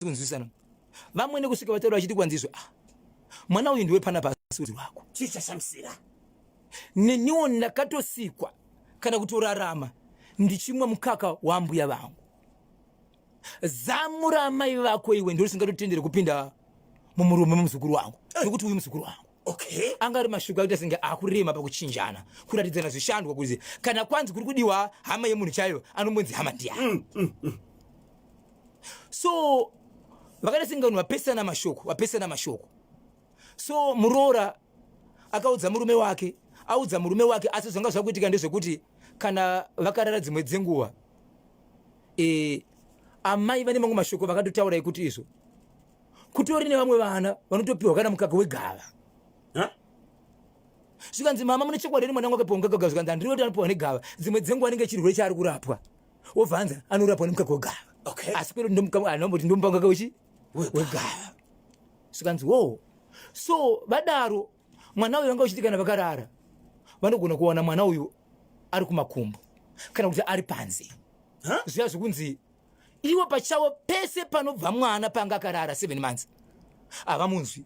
kunzwisana. Vamwene kusika vataro vachiti kwanziswa. Mwana uyu ndiwe pana pasi wako. Chicha shamsira. Neniwo ndakatosikwa kana kutorarama ndichimwe mukaka wa mbuya vangu. Zamura amai vako iwe ndio usingatotendere kupinda mumurume muzukuru wangu. Nekuti uyu muzukuru wangu. Okay. Angari mashuka kuti asinga akurema pakuchinjana. Kuratidzana zvishandwa kuzi kana kwanzi kuri kudiwa hama yemunhu chayo anombonzi hama ndiya. So vakati singa vapesana mashoko. So Murora akaudza murume wake, asi zvanga zvakuitika ndezvekuti kana vakarara dzimwe dzenguva amai vane mamwe mashoko vakatotaura kuti izvo kutori nevamwe vana vanotopiwa kana mukaka wegava. Zvikanzi mama mune chokwadi mwana wake po mukaka zvikanzi andiri kuti anopiwa negava dzimwe dzenguva anenge chirwere chaari kurapwa obvanza anorapwa nemukaka wegava. Okay. Asi kwero ndomboti ndomupa mukaka wegava. Zvikanzi wo so vadaro mwana uyu vanga uchitika kana vakarara vanogona kuwana mwana uyu ari kumakumbo kana kuti ari panze. Zviya zvokunzi iwo pachawo pese panobva mwana panga akarara 7 months avamunzwi.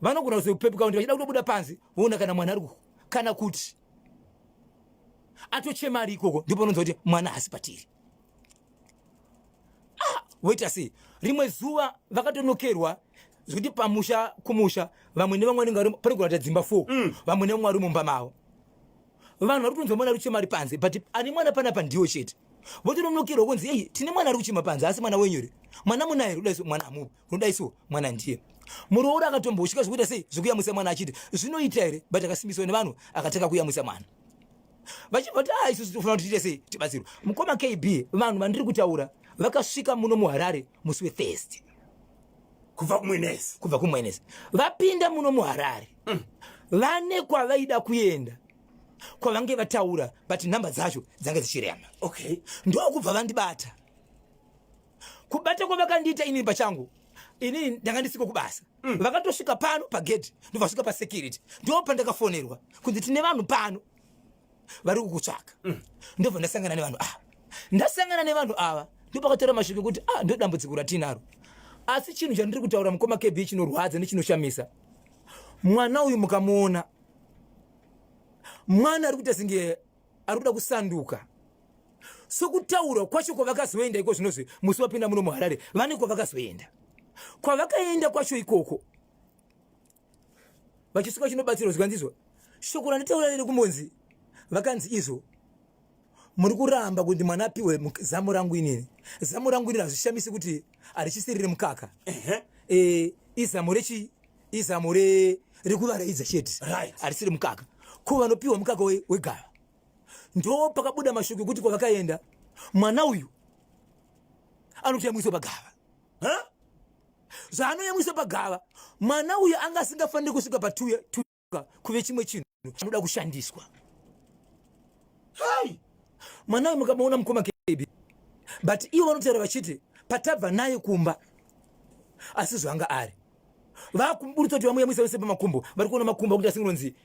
Vanogona kuzopepuka kuti vachida kutobuda panze voona kana mwana ari kana kuti atochema ari ikoko ndipo unonzwa kuti mwana hasi patiri. Woita sei rimwe zuva vakatonokerwa zvokuti pamusha kumusha vamwe nevamwe vanenge pane kurata dzimba 4 vamwe nevamwe vari mumba mavo vanhu vari kutonzwa mwana ari kuchema ari panze but ani mwana panapa ndiwo chete votononokerwa kunzi ei tine mwana ari kuchema panze asi mwana wenyore mwana munaye rudaiso mwana amupi rudaiso mwana ndiye. Muroora akatombosvika zvokuita sei zvokuyamwisa mwana achiti zvinoita here but akasimbiswa nevanhu akataka kuyamwisa mwana vachibva kuti isusu tofanira kuti tiite sei tibatsirwe. Mukoma KB vanhu vandiri kutaura vakasvika muno muHarare musi weThursday kubva kumwenezi vapinda muno muHarare vane kwavaida kuenda kwavange vataura but nhamba dzacho dzanga dzichirema. Okay. Ndokubva vandibata kubata kwavakandiita inini pachangu inini ndanga ndisiko kubasa vakatosvika pano pagedhi ndovasvika pasecurity ndo pandakafonerwa kunzi tine vanhu pano vari kukutsvaka. Ndobva ndasangana nevanhu ava ndopakatora mashuku kuti ndo dambudziko ratinaro. Asi chinhu chandiri kutaura mukoma KB chinorwadza nechinoshamisa mwana uyu mukamuona mwana ari kuita senge ari kuda kusanduka sokutaura kwacho kwavakazoenda iko zvinozvi musi wapinda muno muHarare vane kwavakaenda kwacho ikoko vachisvika chinobatsirwa zvikanzizwa shoko randitaura riri kumbonzi vakanzi izvo muri kuramba kuti mwana apiwe zamu rangu inini hazvishamisi kuti harichisirire mukaka. Izamu rekuvaraidza chete harisiri mukaka ko vanopiwa mukaka wegava. Ndo pakabuda mashoko kuti kwavakaenda mwana uyu anotoyamwiswa pagava. Zvaanoyamwiswa pagava mwana uyu anga asingafaniri kusvika patuka kuve chimwe chinhu anoda kushandiswa. Mwana uyu mukamuona mukoma KB but ivo vanotaura vachiti patabva naye kumba asi zvanga ari vakumburutsa kuti vamuyamwisa vese pamakumbo vari kuona makumbo akuti asingonzi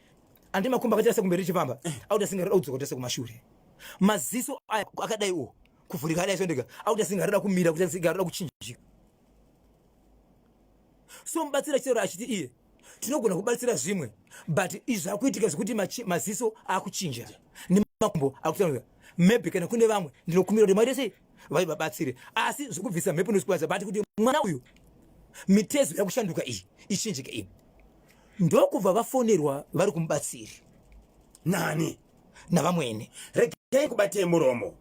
andi makumbo akati asekumberi richifamba akuti asingarida kudzoka kuti asekumashure maziso aya akadaiwo kuvhurika adai sondeka akuti asingarida kumira kuti asingarida kuchinjika. So mubatsira chero achiti iye tinogona kubatsira zvimwe but izvi zvakuitika zvekuti maziso akuchinja nemakumbo akutaura maybe kana kune vamwe ndinokumira kuti maite sei vaivabatsire asi zvokubvisa mhepo nosikwaza but kuti mwana uyu mitezo yakushanduka iyi ichinjike iyi ndokubva vafonerwa vari kumubatsiri nani navamwene. Regei kubatei muromo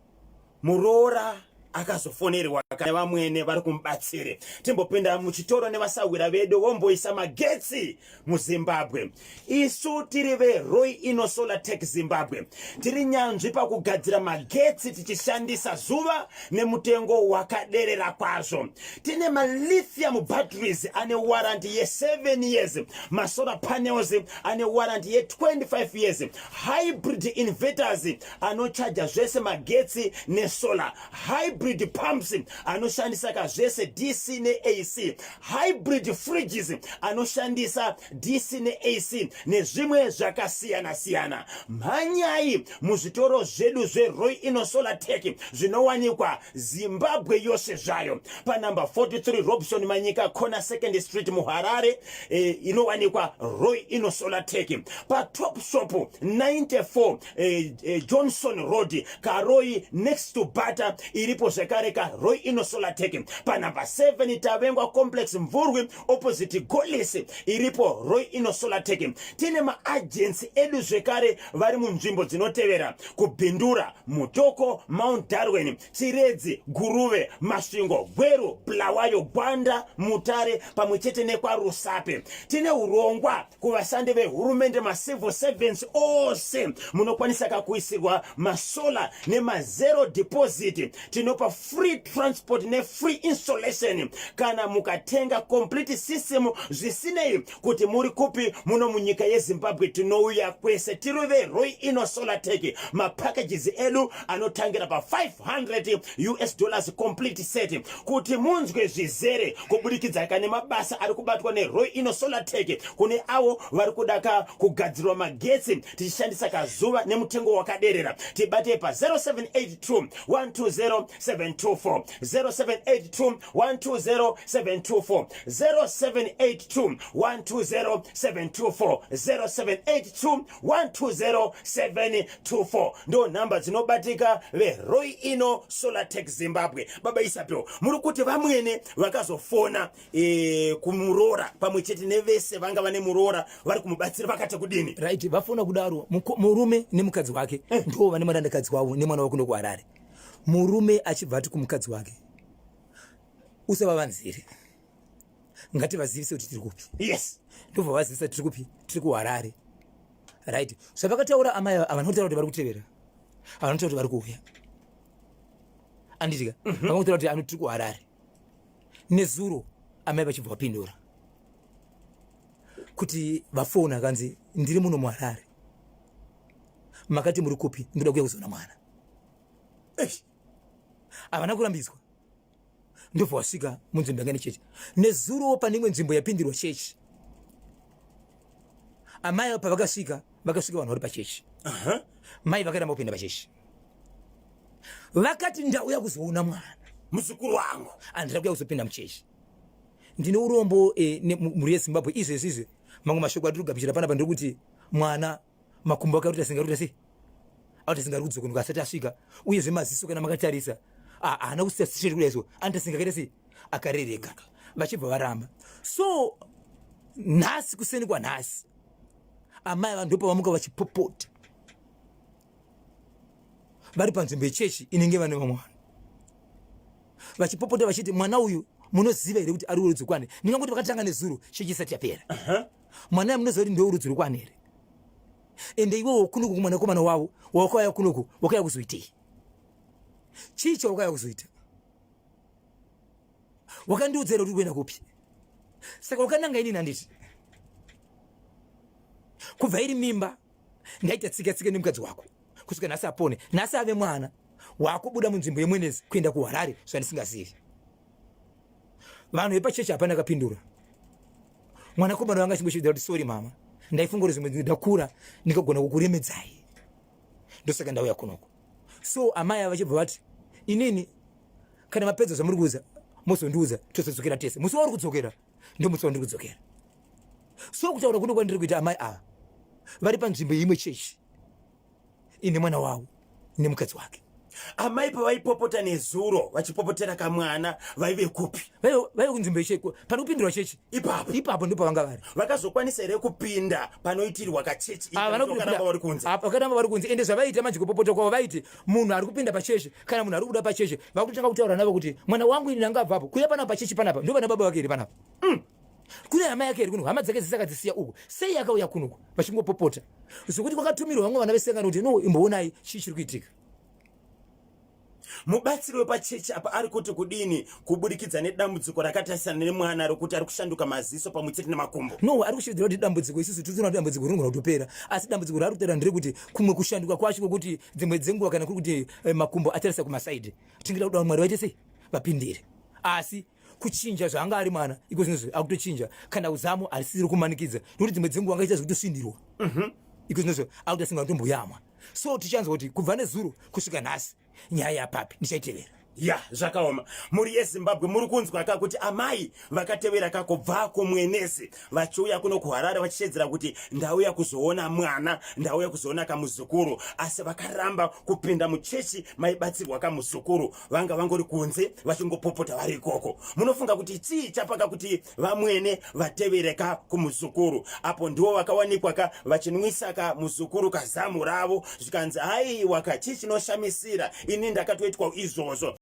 Muroora akazofonerwa kana vamwene vari kumubatsire. Timbopinda muchitoro nevasawira vedu vomboisa magetsi muZimbabwe. Isu tiri veRoy Ino Solar Tech Zimbabwe tiri nyanzvi pakugadzira magetsi tichishandisa zuva nemutengo wakaderera kwazvo. Tine lithium batteries ane warranty ye7 years, masolar panels ane warranty ye25 years, hybrid inverters anochaja zvese magetsi nesolar, hybrid hybrid pumps anoshandisa kazvese DC neAC, hybrid fridges anoshandisa DC neAC nezvimwe zvakasiyana siyana. Mhanyai muzvitoro zvedu zveRoy Ino Solar Tech zvinowanikwa Zimbabwe yose zvayo. Pa number 43 Robson Manyika Corner 2nd Street muHarare, inowanikwa Roy Ino Solar Tech. Pa Top Shop 94 Johnson Road Karoi next to Bata iripo zvekare ka Roy Ino Solar Tech. Pa number 7 Tavengwa Complex Mvurwi opposite Golese iripo Roy Ino Solar Tech. Tine ma-agents edu zvekare vari munzvimbo dzinotevera kubhindura, Mutoko, Mount Darwin, Chiredzi, Guruve, Masvingo, Gweru, Bulawayo, Gwanda, Mutare pamwechete nekwaRusape. Tine urongwa kuvashandi vehurumende, ma-civil servants ose munokwanisa kakuisirwa masola nema-zero deposit. Tinopa free transport ne-free installation kana mukatenga complete system zvisinei kuti muri kupi muno munyika yeZimbabwe. Tinouya kwese tiri veRoy Ino Solar Tech. Mapackages edu anotangira pa $500 complete set kuti munzwe zvizere kubudikidza kane mabasa ari kubatwa neRoy Ino Solar Tech kune avo vari kudaka kugadzirwa magetsi tichishandisa kazuva nemutengo wakaderera. Tibate pa 0782 120 724 0782 120 724 0782 120 724 0782 120 724 ndo namba dzinobatika veRoy Ino Solar Tech Zimbabwe. Baba Isapeo, muri kuti Vamwene vakazofona kumurora pamwechete nevese vanga vane murora vari kumubatsira vakati kudini? Right, vafona kudaro murume nemukadzi wake ndo vane murandakadzi wavo nemwana wako ndokuHarare. Murume achibva ati kumukadzi wake, usavavanzire, ngativazivise kuti tiri kupi. Yes, ndobva vazivisa tiri kupi, tiri kuHarare. Right, zvavakataura amai ava vanotaura kuti vari kutevera, vanotaura kuti vari kuuya. Anditika vanotaura kuti tiri kuHarare. Nezuro amai vachibva vapindura kuti vafona kanzi ndiri muno muHarare, makati muri kupi, ndoda kuuya kuzoona mwana. Havana kurambidzwa, ndobva wasvika munzvimbo yanga nechechi. Nezuro pane imwe nzvimbo yapindirwa chechi, amai pavakasvika vakasvika vanhu vari pachechi. Mai vakaramba kupinda pachechi, vakati ndauya kuzoona mwana muzukuru wangu, handira kuuya kuzopinda muchechi. Ndine urombo muri yeZimbabwe izvezvizve mamwe mashoko atiri kugamuchira panapa ndekuti mwana makumbo akaruti asingaruta sei, auti asingari kudzokonoka asati asvika, uyezve maziso kana makatarisa haana kusisa sichiri kudaizvo anti asingakaita sei, akarereka. Vachibva varamba. So nhasi kuseni kwanhasi amai vanhu ndopavamuka vachipopota vari panzvimbo yechechi inenge vane vamwana, vachipopota vachiti mwana uyu munoziva here kuti ari urudzi kwane? Ndingangoti vakatanga nezuro chechi isati yapera. Mwana munoziva kuti ndo urudzi rukwane here? Ende iwewo kunuku kumwanakomana wavo wakauya kunuku wakauya kuzoitei? Chii chawakauya kuzoita? Wakandiudzera kuti kuenda kupi? Saka wakananga inini handiti kubva iri mimba ndaita tsika nemukadzi wako kusvika nhasi apone, nhasi ave mwana wakubuda munzvimbo yeMwenezi kuenda kuHarare zvandisingazivi. Vanhu vepachechi hapana akapindura. Mwanakomana wanga achingosvida kuti sorry mama, ndaifunga kuti zvimwe ndakura ndikagona kukuremedzai, ndosaka ndauya kunoko. So amai ava vachibva vati inini kana mapedza zvamuri kuuza mozondiudza tozodzokera tese. Musi wauri kudzokera ndo musi wandiri kudzokera. So kutaura kuno kwandiri kuita amai ava vari panzvimbo imwe chechi ine mwana wavo nemukadzi wake. Amai pavaipopota nezuro vachipopotera kamwana vaive kupi? Vaive kunzvimbo yechechi pano kupindurwa chechi. Ipapo ndipo vanga vari. Vakazokwanisa here kupinda panoitirwa kachechi vari kunze? Vakaramba vari kunze. Ende zvavaita manje kupopota kwavo vaiti munhu ari kupinda pachechi kana munhu ari kubuda pachechi vakutanga kutaura navo kuti mwana wangu ini ndanga abvapo kuya panapa pachechi panapa ndo vana baba vake here panapa. Kune hama yake here kuno, hama dzake dzisakadzisiya uko, sei akauya kuno vachingopopota zvokuti kwakatumirwa vamwe vana vesangano kuti no imboonai chii chiri kuitika. mubatsiri wepachechi apa ari kuti kudini kubudikidza nedambudziko rakatarisana nemwana rokuti ari kushanduka maziso pamwechete nemakumbo? No, ari kushedzera kuti dambudziko isusu tinoona kuti dambudziko rinogona kutopera, asi dambudziko raari kutera nderekuti kumwe kushanduka kwacho kwokuti dzimwe dzenguva kana kuri kuti makumbo atarisa kumasaidhi tingida kuda mwari vaite sei vapindire, asi kuchinja zvaanga ari mwana iko zvinozvo akutochinja kana uzamo harisiri kumanikidza nokuti dzimwe dzenguva angaita zvekutosindirwa iko zvinozvo akutosinga notomboyamwa. So tichanzwa kuti kubva nezuro kusvika nhasi nyaya yapapi ndichaitevera. Ya, zvakaoma. Muri yeZimbabwe muri kunzwa kuti amai vakatevera kakobva kumwenezi vachiuya kuno kuHarare vachishedzera kuti ndauya kuzoona mwana, ndauya kuzoona kamuzukuru, asi vakaramba kupinda muchechi maibatsirwa kamuzukuru, vanga vangori kunze vachingopopota vari ikoko. Munofunga kuti chii chapaka kuti Vamwene vatevereka kumuzukuru? Apo ndivo vakawanikwa vachinwisa kamuzukuru kazamu ravo zvikanzi haiwa chii chinoshamisira, ini ndakatoitwa izvozvo.